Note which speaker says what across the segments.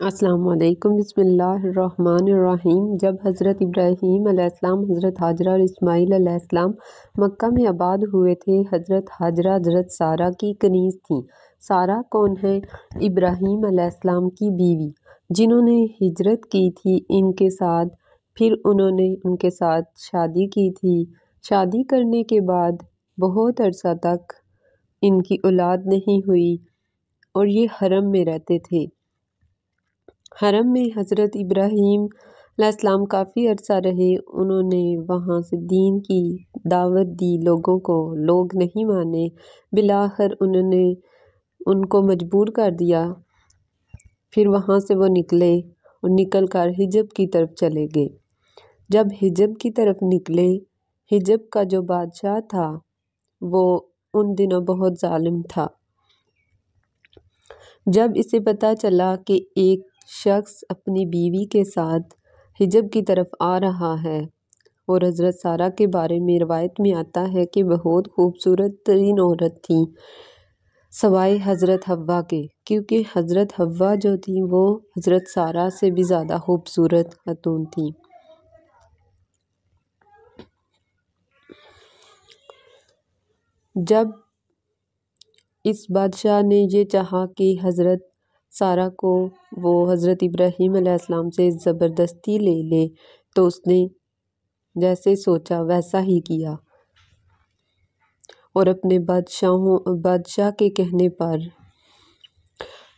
Speaker 1: السلام علیکم، بسم اللہ الرحمن الرحیم۔ جب حضرت ابراہیم علیہ السلام، حضرت ہاجرہ اور اسماعیل علیہ السلام مکہ میں آباد ہوئے تھے، حضرت ہاجرہ حضرت سارہ کی کنیز تھیں۔ سارہ کون ہے؟ ابراہیم علیہ السلام کی بیوی، جنہوں نے ہجرت کی تھی ان کے ساتھ، پھر انہوں نے ان کے ساتھ شادی کی تھی۔ شادی کرنے کے بعد بہت عرصہ تک ان کی اولاد نہیں ہوئی اور یہ حرم میں رہتے تھے۔ حرم میں حضرت ابراہیم علیہ السلام کافی عرصہ رہے۔ انہوں نے وہاں سے دین کی دعوت دی لوگوں کو، لوگ نہیں مانے۔ بالآخر انہوں نے ان کو مجبور کر دیا۔ پھر وہاں سے وہ نکلے اور نکل کر حجب کی طرف چلے گئے۔ جب حجب کی طرف نکلے، حجب کا جو بادشاہ تھا وہ ان دنوں بہت ظالم تھا۔ جب اسے پتہ چلا کہ ایک شخص اپنی بیوی کے ساتھ حجب کی طرف آ رہا ہے، اور حضرت سارہ کے بارے میں روایت میں آتا ہے کہ بہت خوبصورت ترین عورت تھی سوائے حضرت حوا کے، کیونکہ حضرت حوا جو تھی وہ حضرت سارہ سے بھی زیادہ خوبصورت خاتون تھی۔ جب اس بادشاہ نے یہ چاہا کہ حضرت سارہ کو وہ حضرت ابراہیم علیہ السلام سے زبردستی لے لے، تو اس نے جیسے سوچا ویسا ہی کیا اور اپنے بادشاہ کے کہنے پر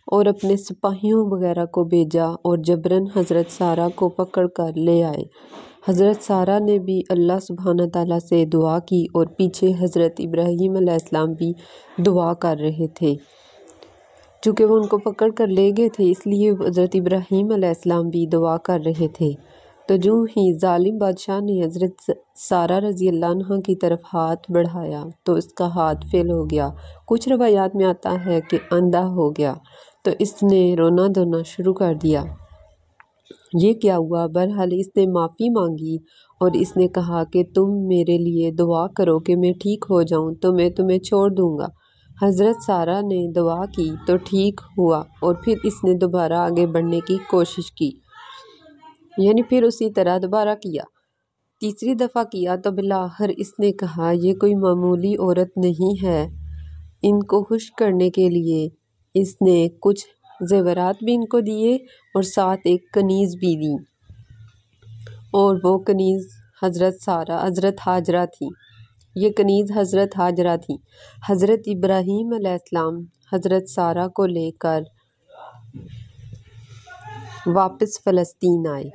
Speaker 1: اور اپنے سپاہیوں وغیرہ کو بھیجا اور جبراً حضرت سارہ کو پکڑ کر لے آئے۔ حضرت سارہ نے بھی اللہ سبحانہ تعالیٰ سے دعا کی اور پیچھے حضرت ابراہیم علیہ السلام بھی دعا کر رہے تھے۔ چونکہ وہ ان کو پکڑ کر لے گئے تھے، اس لیے حضرت ابراہیم علیہ السلام بھی دعا کر رہے تھے۔ تو جو ہی ظالم بادشاہ نے حضرت سارہ رضی اللہ عنہا کی طرف ہاتھ بڑھایا تو اس کا ہاتھ فیل ہو گیا۔ کچھ روایات میں آتا ہے کہ اندھا ہو گیا، تو اس نے رونا دھونا شروع کر دیا۔ یہ کیا ہوا؟ بہرحال اس نے معافی مانگی اور اس نے کہا کہ تم میرے لیے دعا کرو کہ میں ٹھیک ہو جاؤں تو میں تمہیں چھوڑ دوں گا۔ حضرت سارہ نے دعا کی تو ٹھیک ہوا، اور پھر اس نے دوبارہ آگے بڑھنے کی کوشش کی، یعنی پھر اسی طرح دوبارہ کیا۔ تیسری دفعہ کیا تو بالآخر اس نے کہا یہ کوئی معمولی عورت نہیں ہے۔ ان کو خوش کرنے کے لیے اس نے کچھ زیورات بھی ان کو دیے اور ساتھ ایک کنیز بھی دی، اور وہ کنیز حضرت ہاجرہ تھی۔ یہ کنیز حضرت ہاجرہ تھی۔ حضرت ابراہیم علیہ السلام حضرت سارہ کو لے کر واپس فلسطین آئے۔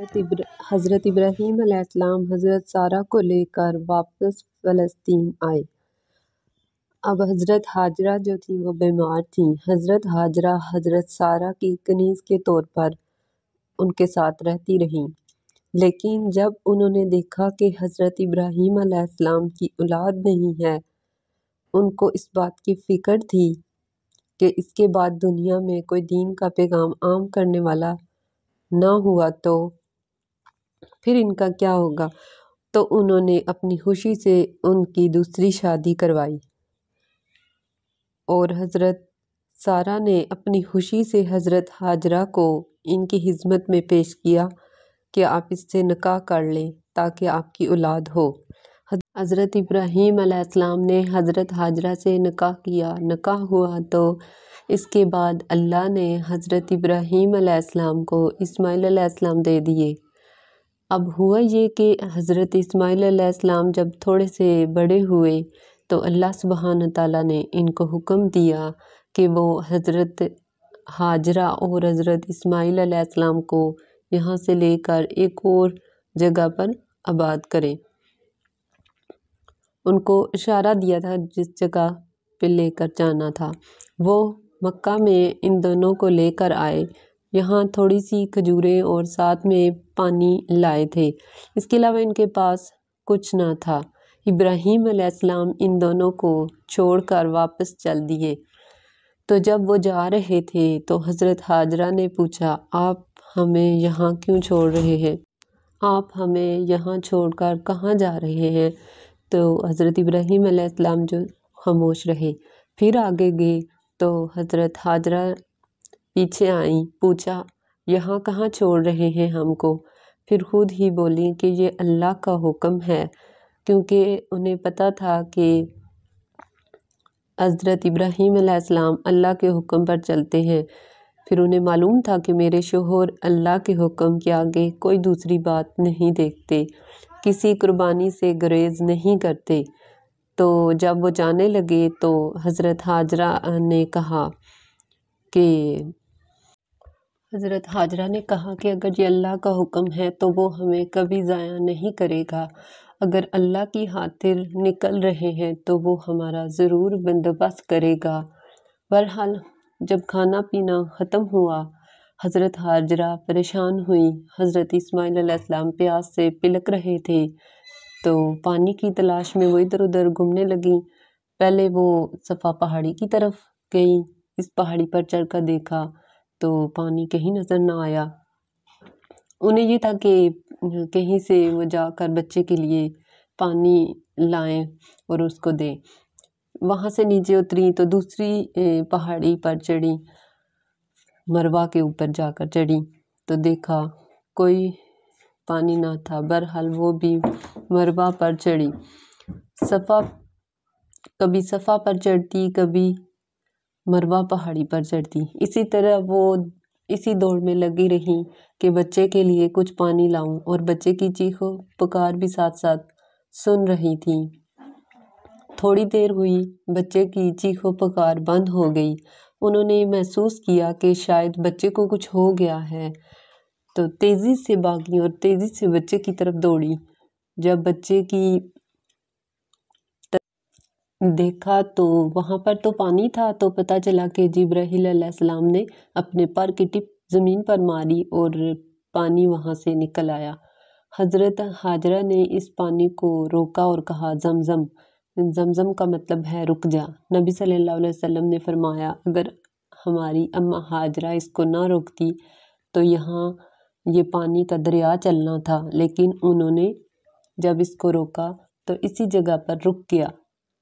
Speaker 1: حضرت ابراہیم علیہ السلام حضرت سارہ کو لے کر واپس فلسطین آئے۔ اب حضرت ہاجرہ جو تھی وہ بیمار تھیں۔ حضرت ہاجرہ حضرت سارہ کی کنیز کے طور پر ان کے ساتھ رہتی رہیں، لیکن جب انہوں نے دیکھا کہ حضرت ابراہیم علیہ السلام کی اولاد نہیں ہے، ان کو اس بات کی فکر تھی کہ اس کے بعد دنیا میں کوئی دین کا پیغام عام کرنے والا نہ ہوا تو پھر ان کا کیا ہوگا، تو انہوں نے اپنی خوشی سے ان کی دوسری شادی کروائی، اور حضرت سارہ نے اپنی خوشی سے حضرت ہاجرہ کو ان کی خدمت میں پیش کیا کہ آپ اس سے نکاح کر لیں تاکہ آپ کی اولاد ہو۔ حضرت ابراہیم علیہ السلام نے حضرت ہاجرہ سے نکاح کیا، نکاح ہوا تو اس کے بعد اللہ نے حضرت ابراہیم علیہ السلام کو اسماعیل علیہ السلام دے دیے۔ اب ہوا یہ کہ حضرت اسماعیل علیہ السلام جب تھوڑے سے بڑے ہوئے تو اللہ سبحانہ تعالیٰ نے ان کو حکم دیا کہ وہ حضرت ہاجرہ اور حضرت اسماعیل علیہ السلام کو یہاں سے لے کر ایک اور جگہ پر آباد کریں۔ ان کو اشارہ دیا تھا جس جگہ پہ لے کر جانا تھا۔ وہ مکہ میں ان دونوں کو لے کر آئے، یہاں تھوڑی سی کھجوریں اور ساتھ میں پانی لائے تھے، اس کے علاوہ ان کے پاس کچھ نہ تھا۔ ابراہیم علیہ السلام ان دونوں کو چھوڑ کر واپس چل دیے۔ تو جب وہ جا رہے تھے تو حضرت ہاجرہ نے پوچھا آپ ہمیں یہاں کیوں چھوڑ رہے ہیں؟ آپ ہمیں یہاں چھوڑ کر کہاں جا رہے ہیں؟ تو حضرت ابراہیم علیہ السلام جو خاموش رہے۔ پھر آگے گئے تو حضرت ہاجرہ پیچھے آئیں، پوچھا یہاں کہاں چھوڑ رہے ہیں ہم کو؟ پھر خود ہی بولیں کہ یہ اللہ کا حکم ہے، کیونکہ انہیں پتہ تھا کہ حضرت ابراہیم علیہ السلام اللہ کے حکم پر چلتے ہیں۔ پھر انہیں معلوم تھا کہ میرے شوہر اللہ کے حکم کے آگے کوئی دوسری بات نہیں دیکھتے، کسی قربانی سے گریز نہیں کرتے۔ تو جب وہ جانے لگے تو حضرت ہاجرہ نے کہا کہ اگر یہ اللہ کا حکم ہے تو وہ ہمیں کبھی ضائع نہیں کرے گا، اگر اللہ کی خاطر نکل رہے ہیں تو وہ ہمارا ضرور بندوبست کرے گا۔ بہرحال جب کھانا پینا ختم ہوا، حضرت ہاجرہ پریشان ہوئی۔ حضرت اسماعیل علیہ السلام پیاس سے پلک رہے تھے تو پانی کی تلاش میں وہ ادھر ادھر گھومنے لگیں۔ پہلے وہ صفا پہاڑی کی طرف گئیں، اس پہاڑی پر چڑھ کر دیکھا تو پانی کہیں نظر نہ آیا۔ انہیں یہ تھا کہ کہیں سے وہ جا کر بچے کے لیے پانی لائیں اور اس کو دیں۔ وہاں سے نیچے اتری تو دوسری پہاڑی پر چڑھی، مروہ کے اوپر جا کر چڑھی تو دیکھا کوئی پانی نہ تھا۔ بہرحال وہ بھی مروہ پر چڑھی، کبھی صفا پر چڑھتی، کبھی مروہ پہاڑی پر چڑھتی۔ اسی طرح وہ اسی دوڑ میں لگی رہیں کہ بچے کے لیے کچھ پانی لاؤں، اور بچے کی چیخ و پکار بھی ساتھ ساتھ سن رہی تھیں۔ تھوڑی دیر ہوئی، بچے کی چیخ و پکار بند ہو گئی۔ انہوں نے محسوس کیا کہ شاید بچے کو کچھ ہو گیا ہے تو تیزی سے بھاگی اور تیزی سے بچے کی طرف دوڑی۔ جب بچے کی دیکھا تو وہاں پر تو پانی تھا، تو پتہ چلا کہ جبرائیل علیہ السلام نے اپنے پر کی ٹپ زمین پر ماری اور پانی وہاں سے نکل آیا۔ حضرت ہاجرہ نے اس پانی کو روکا اور کہا زمزم۔ زمزم کا مطلب ہے رک جا۔ نبی صلی اللہ علیہ وسلم نے فرمایا اگر ہماری اماں ہاجرہ اس کو نہ روکتی تو یہاں یہ پانی کا دریا چلنا تھا، لیکن انہوں نے جب اس کو روکا تو اسی جگہ پر رک گیا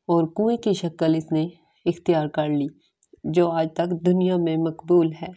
Speaker 1: اور کنویں کی شکل اس نے اختیار کر لی، جو آج تک دنیا میں مقبول ہے۔